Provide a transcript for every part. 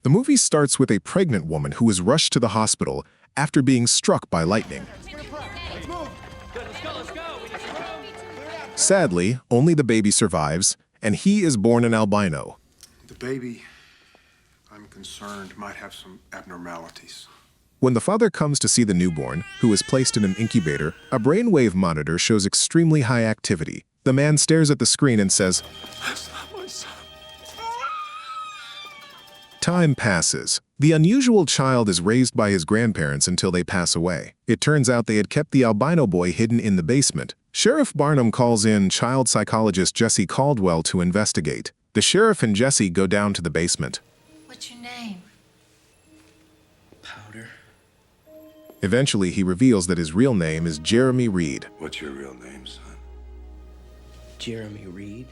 The movie starts with a pregnant woman who is rushed to the hospital after being struck by lightning. Sadly, only the baby survives, and he is born an albino. The baby, I'm concerned, might have some abnormalities. When the father comes to see the newborn, who is placed in an incubator, a brainwave monitor shows extremely high activity. The man stares at the screen and says, That's not my son. Time passes. The unusual child is raised by his grandparents until they pass away. It turns out they had kept the albino boy hidden in the basement. Sheriff Barnum calls in child psychologist Jesse Caldwell to investigate. The sheriff and Jesse go down to the basement. What's your name? Powder. Eventually, he reveals that his real name is Jeremy Reed. What's your real name, son? Jeremy Reed.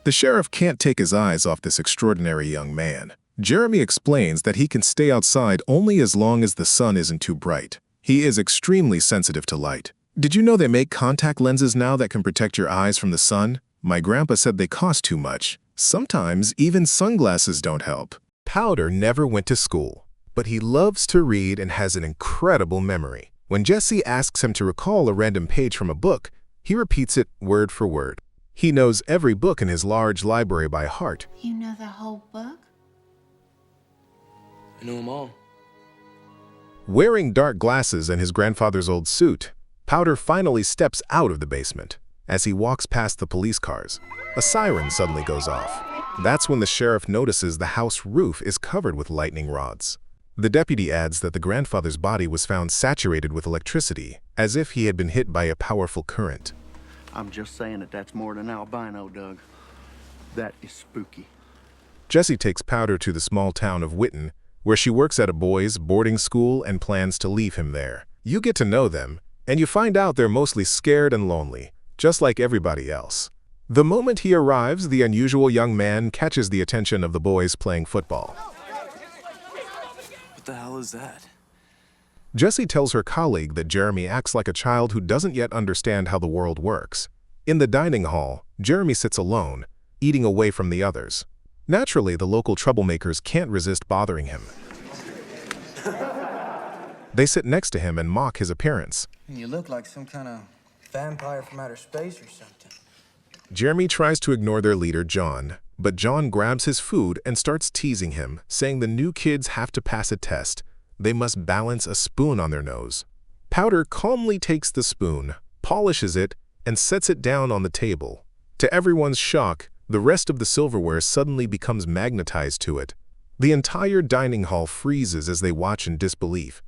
The sheriff can't take his eyes off this extraordinary young man. Jeremy explains that he can stay outside only as long as the sun isn't too bright. He is extremely sensitive to light. Did you know they make contact lenses now that can protect your eyes from the sun? My grandpa said they cost too much. Sometimes even sunglasses don't help. Powder never went to school, but he loves to read and has an incredible memory. When Jesse asks him to recall a random page from a book, he repeats it word for word. He knows every book in his large library by heart. You know the whole book? I know them all. Wearing dark glasses and his grandfather's old suit, Powder finally steps out of the basement. As he walks past the police cars, a siren suddenly goes off. That's when the sheriff notices the house roof is covered with lightning rods. The deputy adds that the grandfather's body was found saturated with electricity, as if he had been hit by a powerful current. I'm just saying that that's more than albino, Doug. That is spooky. Jesse takes Powder to the small town of Witten, where she works at a boys' boarding school and plans to leave him there. You get to know them, and you find out they're mostly scared and lonely, just like everybody else. The moment he arrives, the unusual young man catches the attention of the boys playing football. What the hell is that? Jessie tells her colleague that Jeremy acts like a child who doesn't yet understand how the world works. In the dining hall, Jeremy sits alone, eating away from the others. Naturally, the local troublemakers can't resist bothering him. They sit next to him and mock his appearance. You look like some kind of vampire from outer space or something. Jeremy tries to ignore their leader, John, but John grabs his food and starts teasing him, saying the new kids have to pass a test. They must balance a spoon on their nose. Powder calmly takes the spoon, polishes it, and sets it down on the table. To everyone's shock, the rest of the silverware suddenly becomes magnetized to it. The entire dining hall freezes as they watch in disbelief.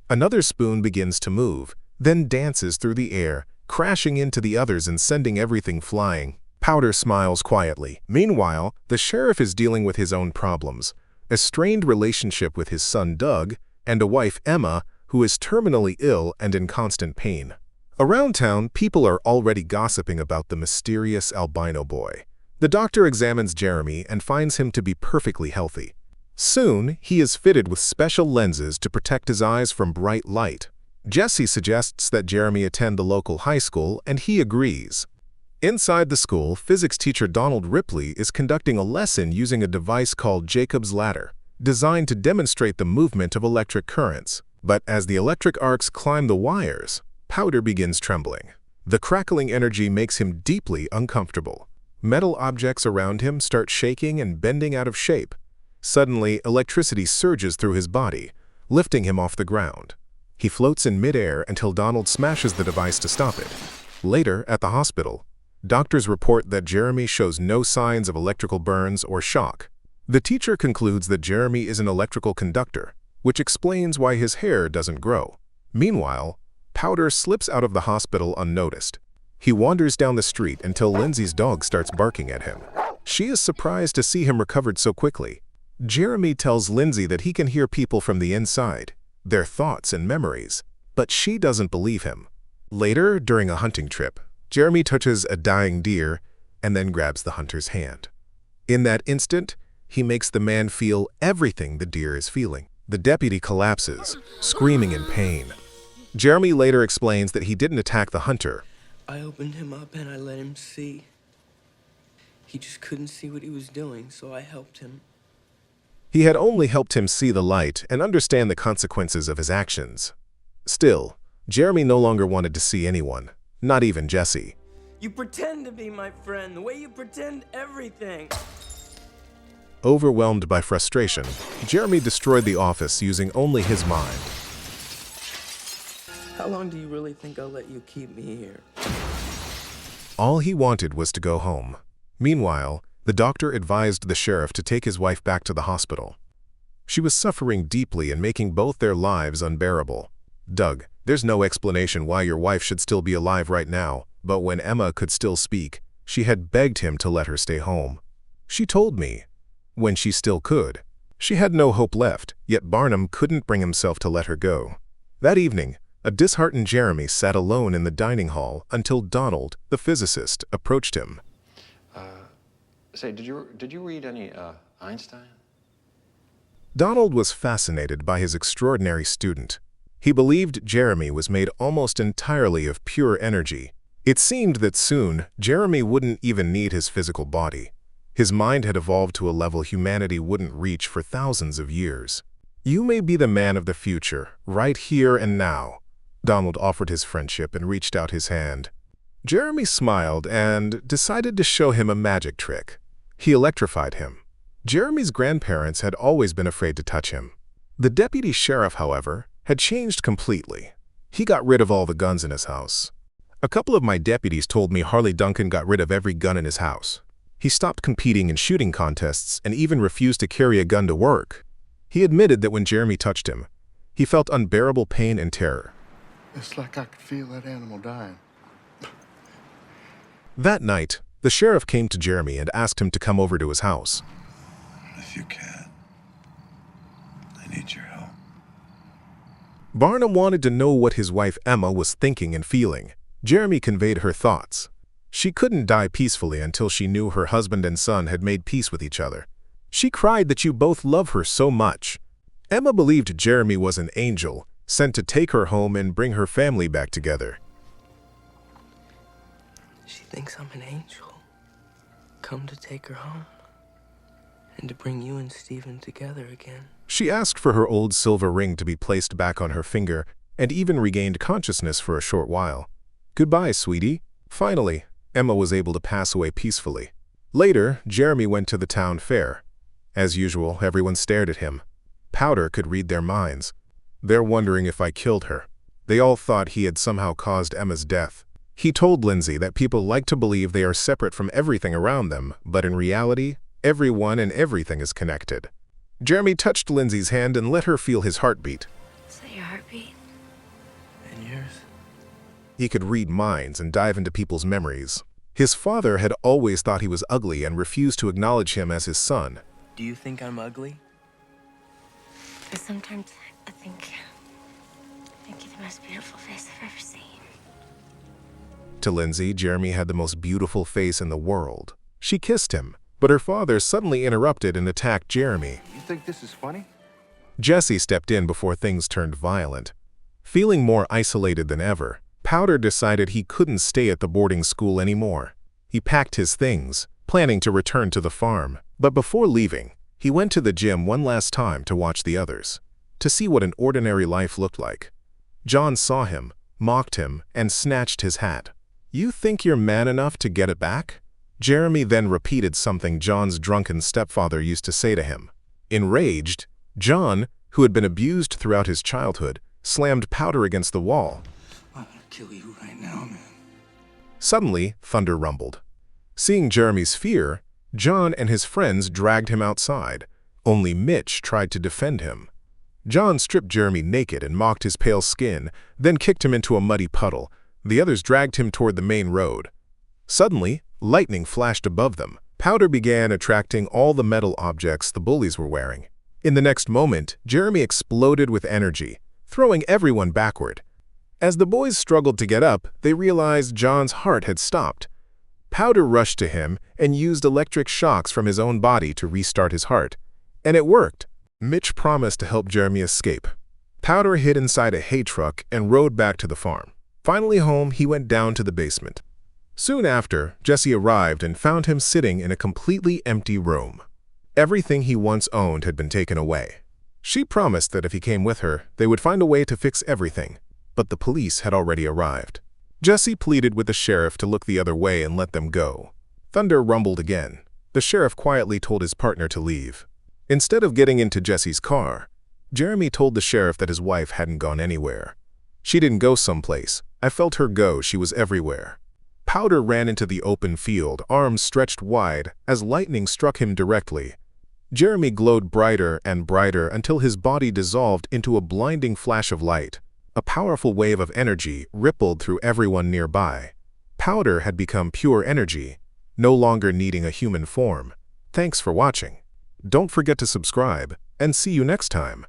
Another spoon begins to move, then dances through the air, crashing into the others and sending everything flying. Powder smiles quietly. Meanwhile, the sheriff is dealing with his own problems. A strained relationship with his son Doug, and a wife Emma, who is terminally ill and in constant pain. Around town, people are already gossiping about the mysterious albino boy. The doctor examines Jeremy and finds him to be perfectly healthy. Soon, he is fitted with special lenses to protect his eyes from bright light. Jesse suggests that Jeremy attend the local high school, and he agrees. Inside the school, physics teacher Donald Ripley is conducting a lesson using a device called Jacob's Ladder, designed to demonstrate the movement of electric currents. But as the electric arcs climb the wires, Powder begins trembling. The crackling energy makes him deeply uncomfortable. Metal objects around him start shaking and bending out of shape. Suddenly, electricity surges through his body, lifting him off the ground. He floats in midair until Donald smashes the device to stop it. Later, at the hospital, doctors report that Jeremy shows no signs of electrical burns or shock. The teacher concludes that Jeremy is an electrical conductor, which explains why his hair doesn't grow. Meanwhile, Powder slips out of the hospital unnoticed. He wanders down the street until Lindsay's dog starts barking at him. She is surprised to see him recovered so quickly. Jeremy tells Lindsay that he can hear people from the inside, their thoughts and memories, but she doesn't believe him. Later, during a hunting trip, Jeremy touches a dying deer and then grabs the hunter's hand. In that instant, he makes the man feel everything the deer is feeling. The deputy collapses, screaming in pain. Jeremy later explains that he didn't attack the hunter. I opened him up and I let him see. He just couldn't see what he was doing, so I helped him. He had only helped him see the light and understand the consequences of his actions. Still, Jeremy no longer wanted to see anyone, not even Jesse. You pretend to be my friend, the way you pretend everything. Overwhelmed by frustration, Jeremy destroyed the office using only his mind. How long do you really think I'll let you keep me here? All he wanted was to go home. Meanwhile, the doctor advised the sheriff to take his wife back to the hospital. She was suffering deeply and making both their lives unbearable. Doug, there's no explanation why your wife should still be alive right now, but when Emma could still speak, she had begged him to let her stay home. She told me, when she still could. She had no hope left, yet Barnum couldn't bring himself to let her go. That evening, a disheartened Jeremy sat alone in the dining hall until Donald, the physicist, approached him. Say, did you read any Einstein? Donald was fascinated by his extraordinary student. He believed Jeremy was made almost entirely of pure energy. It seemed that soon, Jeremy wouldn't even need his physical body. His mind had evolved to a level humanity wouldn't reach for thousands of years. You may be the man of the future, right here and now. Donald offered his friendship and reached out his hand. Jeremy smiled and decided to show him a magic trick. He electrified him. Jeremy's grandparents had always been afraid to touch him. The deputy sheriff, however, had changed completely. He got rid of all the guns in his house. A couple of my deputies told me Harley Duncan got rid of every gun in his house. He stopped competing in shooting contests and even refused to carry a gun to work. He admitted that when Jeremy touched him, he felt unbearable pain and terror. It's like I could feel that animal dying. That night, the sheriff came to Jeremy and asked him to come over to his house. If you can, I need your help. Barnum wanted to know what his wife Emma was thinking and feeling. Jeremy conveyed her thoughts. She couldn't die peacefully until she knew her husband and son had made peace with each other. She cried that you both love her so much. Emma believed Jeremy was an angel, sent to take her home and bring her family back together. She thinks I'm an angel. Come to take her home. And to bring you and Stephen together again. She asked for her old silver ring to be placed back on her finger and even regained consciousness for a short while. Goodbye, sweetie. Finally, Emma was able to pass away peacefully. Later, Jeremy went to the town fair. As usual, everyone stared at him. Powder could read their minds. They're wondering if I killed her. They all thought he had somehow caused Emma's death. He told Lindsay that people like to believe they are separate from everything around them, but in reality, everyone and everything is connected. Jeremy touched Lindsay's hand and let her feel his heartbeat. Is that your heartbeat? And yours? He could read minds and dive into people's memories. His father had always thought he was ugly and refused to acknowledge him as his son. Do you think I'm ugly? But sometimes I think you're the most beautiful face I've ever seen. To Lindsay, Jeremy had the most beautiful face in the world. She kissed him, but her father suddenly interrupted and attacked Jeremy. You think this is funny? Jesse stepped in before things turned violent. Feeling more isolated than ever, Powder decided he couldn't stay at the boarding school anymore. He packed his things, planning to return to the farm. But before leaving, he went to the gym one last time to watch the others, to see what an ordinary life looked like. John saw him, mocked him, and snatched his hat. "You think you're man enough to get it back?" Jeremy then repeated something John's drunken stepfather used to say to him. Enraged, John, who had been abused throughout his childhood, slammed Powder against the wall. I'm gonna kill you right now, man. Suddenly, thunder rumbled. Seeing Jeremy's fear, John and his friends dragged him outside. Only Mitch tried to defend him. John stripped Jeremy naked and mocked his pale skin, then kicked him into a muddy puddle. The others dragged him toward the main road. Suddenly, lightning flashed above them. Powder began attracting all the metal objects the bullies were wearing. In the next moment, Jeremy exploded with energy, throwing everyone backward. As the boys struggled to get up, they realized John's heart had stopped. Powder rushed to him and used electric shocks from his own body to restart his heart. And it worked. Mitch promised to help Jeremy escape. Powder hid inside a hay truck and rode back to the farm. Finally home, he went down to the basement. Soon after, Jesse arrived and found him sitting in a completely empty room. Everything he once owned had been taken away. She promised that if he came with her, they would find a way to fix everything, but the police had already arrived. Jesse pleaded with the sheriff to look the other way and let them go. Thunder rumbled again. The sheriff quietly told his partner to leave. Instead of getting into Jesse's car, Jeremy told the sheriff that his wife hadn't gone anywhere. She didn't go someplace. I felt her go. She was everywhere. Powder ran into the open field, arms stretched wide, as lightning struck him directly. Jeremy glowed brighter and brighter until his body dissolved into a blinding flash of light. A powerful wave of energy rippled through everyone nearby. Powder had become pure energy, no longer needing a human form. Thanks for watching. Don't forget to subscribe, and see you next time.